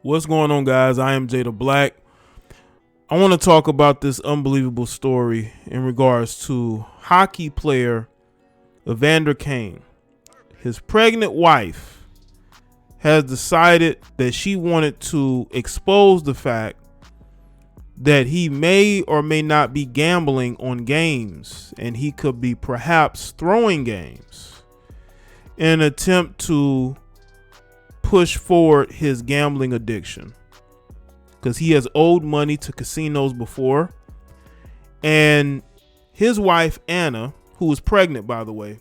What's going on, guys? I am Jaye Black. I want to talk about this unbelievable story in regards to hockey player Evander Kane. His pregnant wife has decided that she wanted to expose the fact that he may or may not be gambling on games, and he could be perhaps throwing games in an attempt to push forward his gambling addiction, because he has owed money to casinos before. And his wife, Anna, who was pregnant, by the way,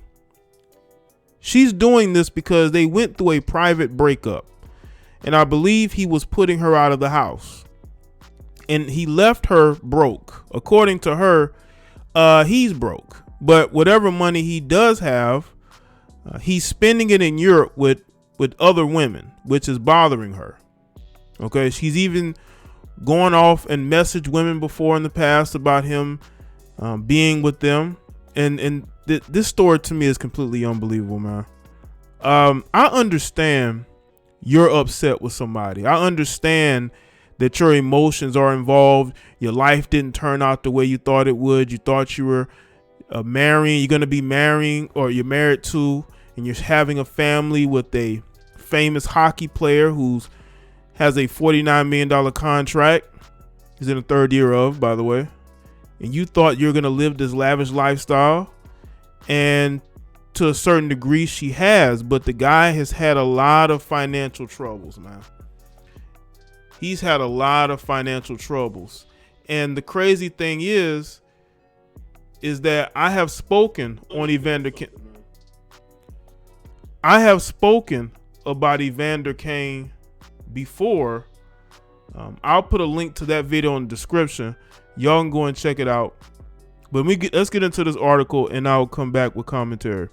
she's doing this because they went through a private breakup. And I believe he was putting her out of the house. And he left her broke. According to her, he's broke. But whatever money he does have, he's spending it in Europe with other women, which is bothering her. Okay, she's even gone off and messaged women before in the past about him being with them, and this story to me is completely unbelievable, man. I understand you're upset with somebody. I understand that your emotions are involved. Your life didn't turn out the way you thought it would. You thought you were marrying, you're going to be marrying, or you're married to, and you're having a family with a famous hockey player who has a $49 million contract. He's in the third year of, by the way. And you thought you're going to live this lavish lifestyle. And to a certain degree, she has. But the guy has had a lot of financial troubles, man. He's had a lot of financial troubles. And the crazy thing is that I have spoken on Evander Kane. I have spoken about Evander Kane before. I'll put a link to that video in the description. Y'all can go and check it out. But let's get into this article, and I'll come back with commentary.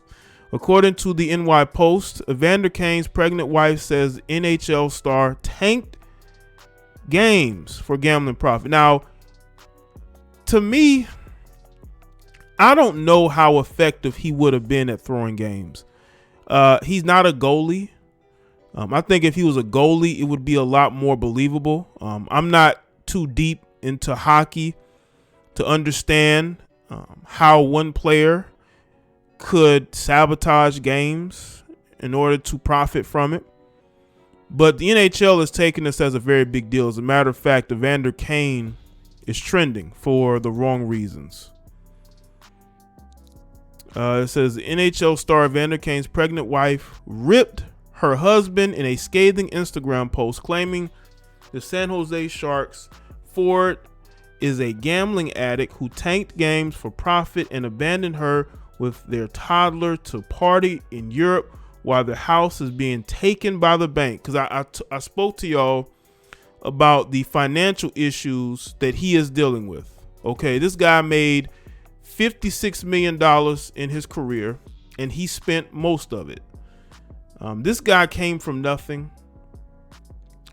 According to the NY Post, Evander Kane's pregnant wife says NHL star tanked games for gambling profit. Now, to me, I don't know how effective he would have been at throwing games. He's not a goalie. I think if he was a goalie, it would be a lot more believable. I'm not too deep into hockey to understand how one player could sabotage games in order to profit from it. But the NHL is taking this as a very big deal. As a matter of fact, Evander Kane is trending for the wrong reasons. It says NHL star Evander Kane's pregnant wife ripped her husband in a scathing Instagram post, claiming the San Jose Sharks forward is a gambling addict who tanked games for profit and abandoned her with their toddler to party in Europe while the house is being taken by the bank. Because I spoke to y'all about the financial issues that he is dealing with. Okay, this guy made $56 million in his career, and he spent most of it. This guy came from nothing,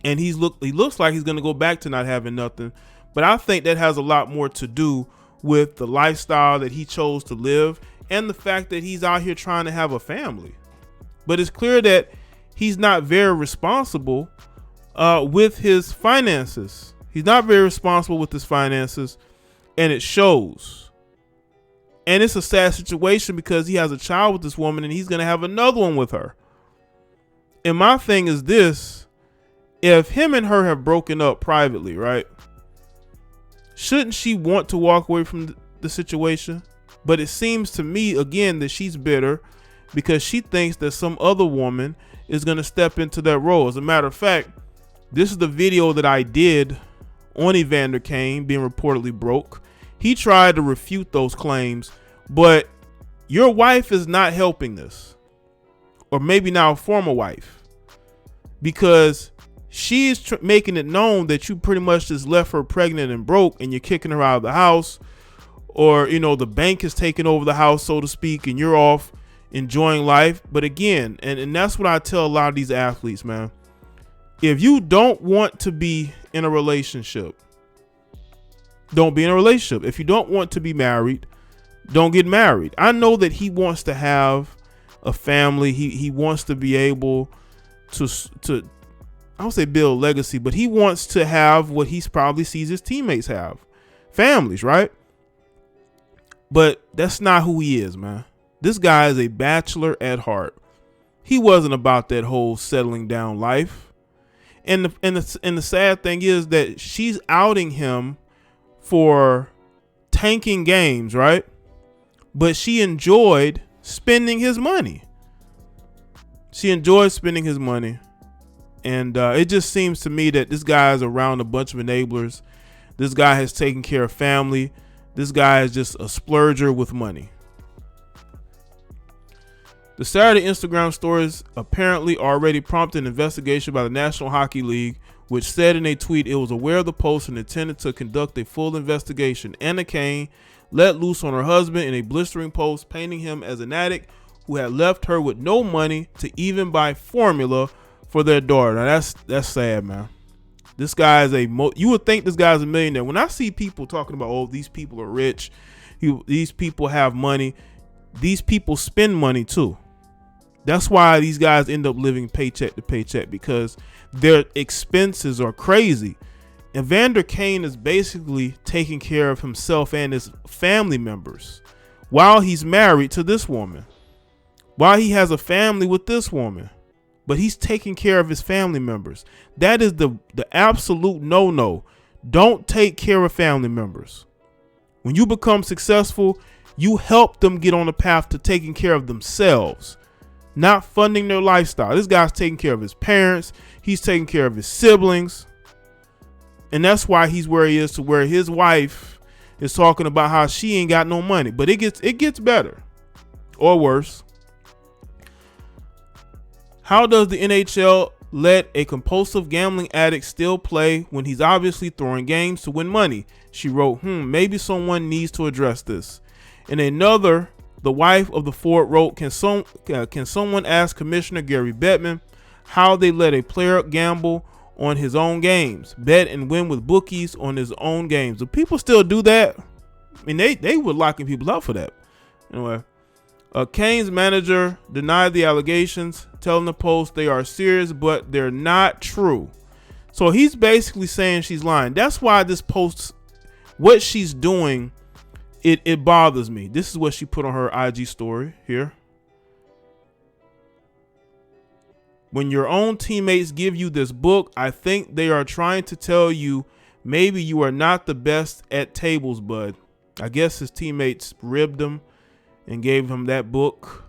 and he looks like he's going to go back to not having nothing. But I think that has a lot more to do with the lifestyle that he chose to live and the fact that he's out here trying to have a family. But it's clear that he's not very responsible with his finances. He's not very responsible with his finances, and it shows. And it's a sad situation because he has a child with this woman, and he's going to have another one with her. And my thing is this: if him and her have broken up privately, right, shouldn't she want to walk away from the situation? But it seems to me, again, that she's bitter because she thinks that some other woman is going to step into that role. As a matter of fact, this is the video that I did on Evander Kane being reportedly broke. He tried to refute those claims, but your wife is not helping this. Or maybe now a former wife, because she is making it known that you pretty much just left her pregnant and broke, and you're kicking her out of the house, or, you know, the bank has taken over the house, so to speak, and you're off enjoying life. But again, and that's what I tell a lot of these athletes, man. If you don't want to be in a relationship, don't be in a relationship. If you don't want to be married, don't get married. I know that he wants to have a family. He wants to be able to I don't say build legacy, but he wants to have what he probably sees his teammates have, families, right? But that's not who he is, man. This guy is a bachelor at heart. He wasn't about that whole settling down life. And the sad thing is that she's outing him for tanking games, right? But she enjoyed spending his money. She enjoyed spending his money. And it just seems to me that this guy is around a bunch of enablers. This guy has taken care of family. This guy is just a splurger with money. The Saturday Instagram stories apparently already prompted an investigation by the National Hockey League, which said in a tweet it was aware of the post and intended to conduct a full investigation. Evander Kane let loose on her husband in a blistering post, painting him as an addict who had left her with no money to even buy formula for their daughter. Now that's sad, man. This guy is you would think this guy's a millionaire. When I see people talking about, oh, these people are rich, these people have money, these people spend money too. That's why these guys end up living paycheck to paycheck, because their expenses are crazy. Evander Kane is basically taking care of himself and his family members while he's married to this woman, while he has a family with this woman, but he's taking care of his family members. That is the absolute no-no. Don't take care of family members. When you become successful, you help them get on the path to taking care of themselves, not funding their lifestyle. This guy's taking care of his parents. He's taking care of his siblings. And that's why he's where he is, to where his wife is talking about how she ain't got no money. But it gets better or worse. How does the NHL let a compulsive gambling addict still play when he's obviously throwing games to win money? She wrote, maybe someone needs to address this. And another, the wife of the Ford, wrote, can someone ask Commissioner Gary Bettman how they let a player gamble on his own games, bet and win with bookies on his own games? Do people still do that? I mean, they were locking people up for that. Anyway, Kane's manager denied the allegations, telling the Post they are serious, but they're not true. So he's basically saying she's lying. That's why this post, what she's doing, it bothers me. This is what she put on her IG story here. When your own teammates give you this book, I think they are trying to tell you maybe you are not the best at tables, bud. I guess his teammates ribbed him and gave him that book.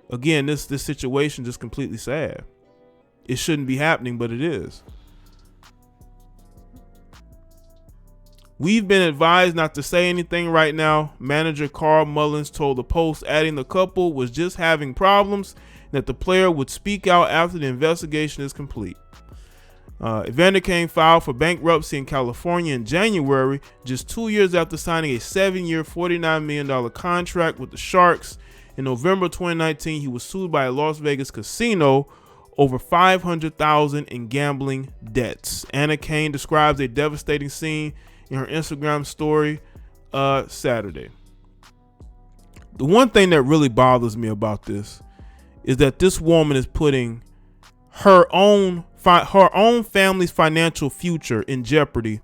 Again, this situation just completely sad. It shouldn't be happening, but it is. We've been advised not to say anything right now, manager Carl Mullins told the Post, adding the couple was just having problems and that the player would speak out after the investigation is complete. Evander Kane filed for bankruptcy in California in January, just 2 years after signing a 7-year, $49 million contract with the Sharks. In November 2019, he was sued by a Las Vegas casino over $500,000 in gambling debts. Evander Kane describes a devastating scene in her Instagram story Saturday. The one thing that really bothers me about this is that this woman is putting her own family's financial future in jeopardy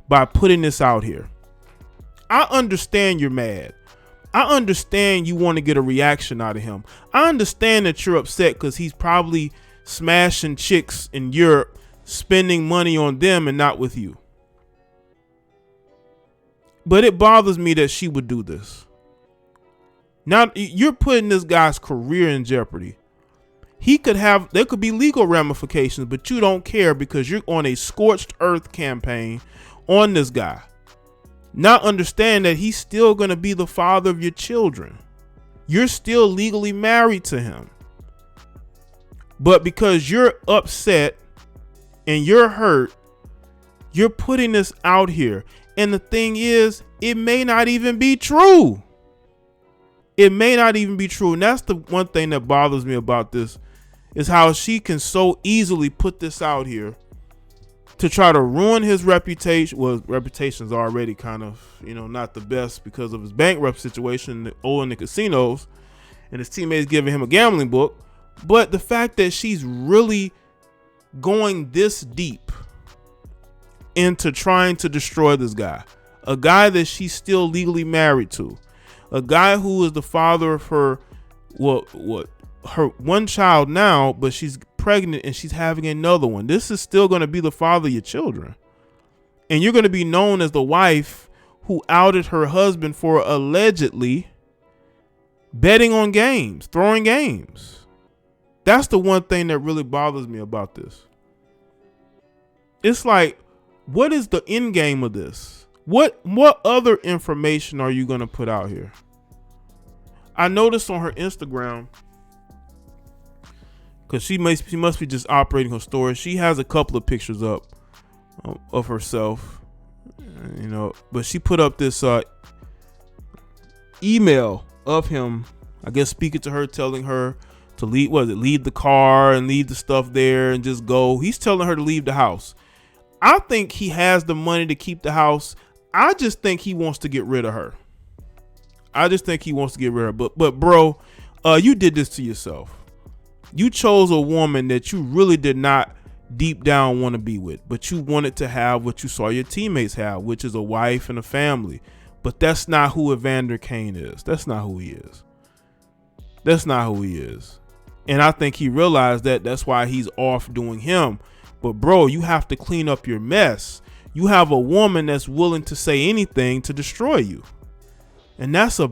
by putting this out here. I understand you're mad. I understand you want to get a reaction out of him. I understand that you're upset because he's probably smashing chicks in Europe, spending money on them and not with you. But it bothers me that she would do this. Now you're putting this guy's career in jeopardy. There could be legal ramifications, but you don't care because you're on a scorched earth campaign on this guy. Not understand that he's still going to be the father of your children. You're still legally married to him. But because you're upset and you're hurt, you're putting this out here. And the thing is, it may not even be true. It may not even be true. And that's the one thing that bothers me about this, is how she can so easily put this out here to try to ruin his reputation. Well, reputation's already kind of, not the best because of his bankrupt situation, owing the casinos, and his teammates giving him a gambling book. But the fact that she's really going this deep into trying to destroy this guy, a guy that she's still legally married to, a guy who is the father of her her one child now, but she's pregnant and she's having another one. This is still going to be the father of your children, and you're going to be known as the wife who outed her husband for allegedly betting on games, throwing games. That's the one thing that really bothers me about this. It's like, what is the end game of this? What other information are you going to put out here? I noticed on her Instagram, because she must be just operating her story, she has a couple of pictures up of herself, but she put up this email of him, I guess, speaking to her, telling her to leave the car and leave the stuff there and just go. He's telling her to leave the house. I think he has the money to keep the house. I just think he wants to get rid of her. But bro, you did this to yourself. You chose a woman that you really did not deep down want to be with, but you wanted to have what you saw your teammates have, which is a wife and a family. But that's not who Evander Kane is. That's not who he is. And I think he realized that. That's why he's off doing him. But bro, you have to clean up your mess. You have a woman that's willing to say anything to destroy you. And that's a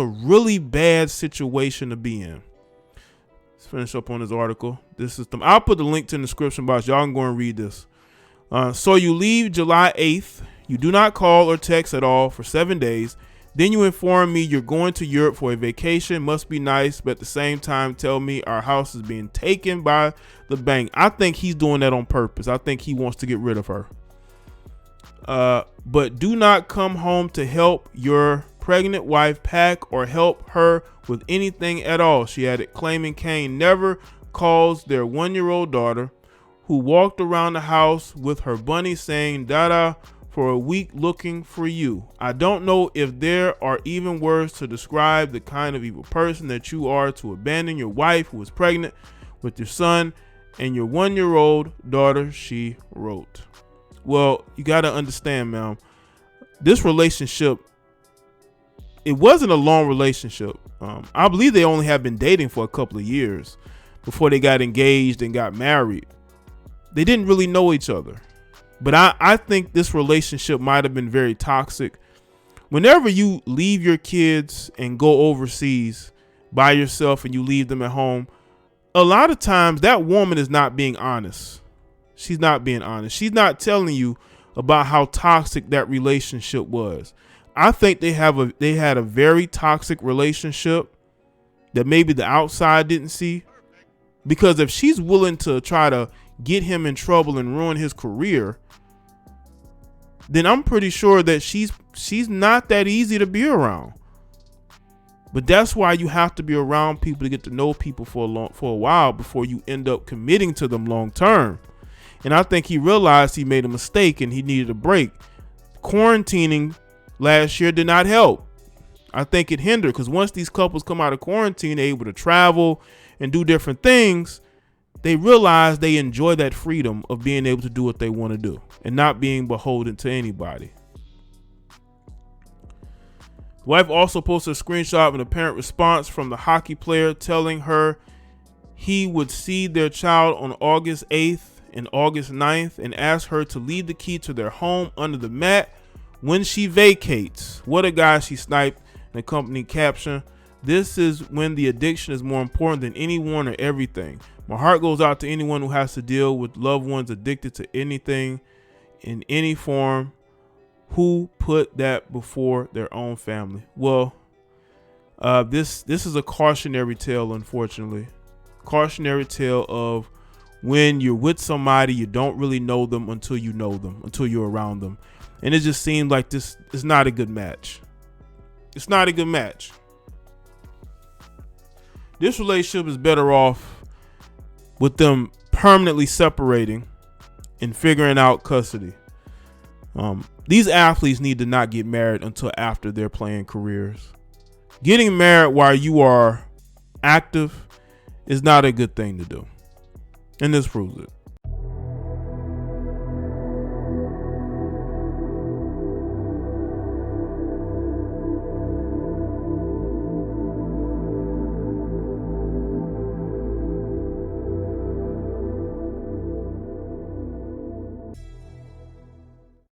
really bad situation to be in. Let's finish up on this article. I'll put the link to the description box. Y'all can go and read this. So you leave July 8th. You do not call or text at all for 7 days. Then you inform me you're going to Europe for a vacation. Must be nice, but at the same time tell me our house is being taken by the bank. I think he's doing that on purpose. I think he wants to get rid of her. But do not come home to help your pregnant wife pack or help her with anything at all, she added, claiming Kane never calls their 1-year-old daughter, who walked around the house with her bunny saying "Dada" for a week looking for you. I don't know if there are even words to describe the kind of evil person that you are to abandon your wife who is pregnant with your son and your 1-year-old daughter, she wrote. Well, you got to understand, man, this relationship, it wasn't a long relationship. I believe they only have been dating for a couple of years before they got engaged and got married. They didn't really know each other. But I think this relationship might have been very toxic. Whenever you leave your kids and go overseas by yourself and you leave them at home, a lot of times that woman is not being honest. She's not being honest. She's not telling you about how toxic that relationship was. I think they had a very toxic relationship that maybe the outside didn't see. Because if she's willing to try to get him in trouble and ruin his career, then I'm pretty sure that she's not that easy to be around. But that's why you have to be around people to get to know people for a while before you end up committing to them long term. And I think he realized he made a mistake and he needed a break. Quarantining last year did not help. I think it hindered, because once these couples come out of quarantine, they're able to travel and do different things. They realize they enjoy that freedom of being able to do what they want to do and not being beholden to anybody. The wife also posted a screenshot of an apparent response from the hockey player telling her he would see their child on August 8th and August 9th and ask her to leave the key to their home under the mat when she vacates. What a guy, she sniped in a company caption. This is when the addiction is more important than anyone or everything. My heart goes out to anyone who has to deal with loved ones addicted to anything in any form, who put that before their own family. Well, this is a cautionary tale, unfortunately. Cautionary tale of when you're with somebody, you don't really know them until you know them, until you're around them. And it just seemed like this is not a good match. It's not a good match. This relationship is better off with them permanently separating and figuring out custody. These athletes need to not get married until after their playing careers. Getting married while you are active is not a good thing to do. And this proves it.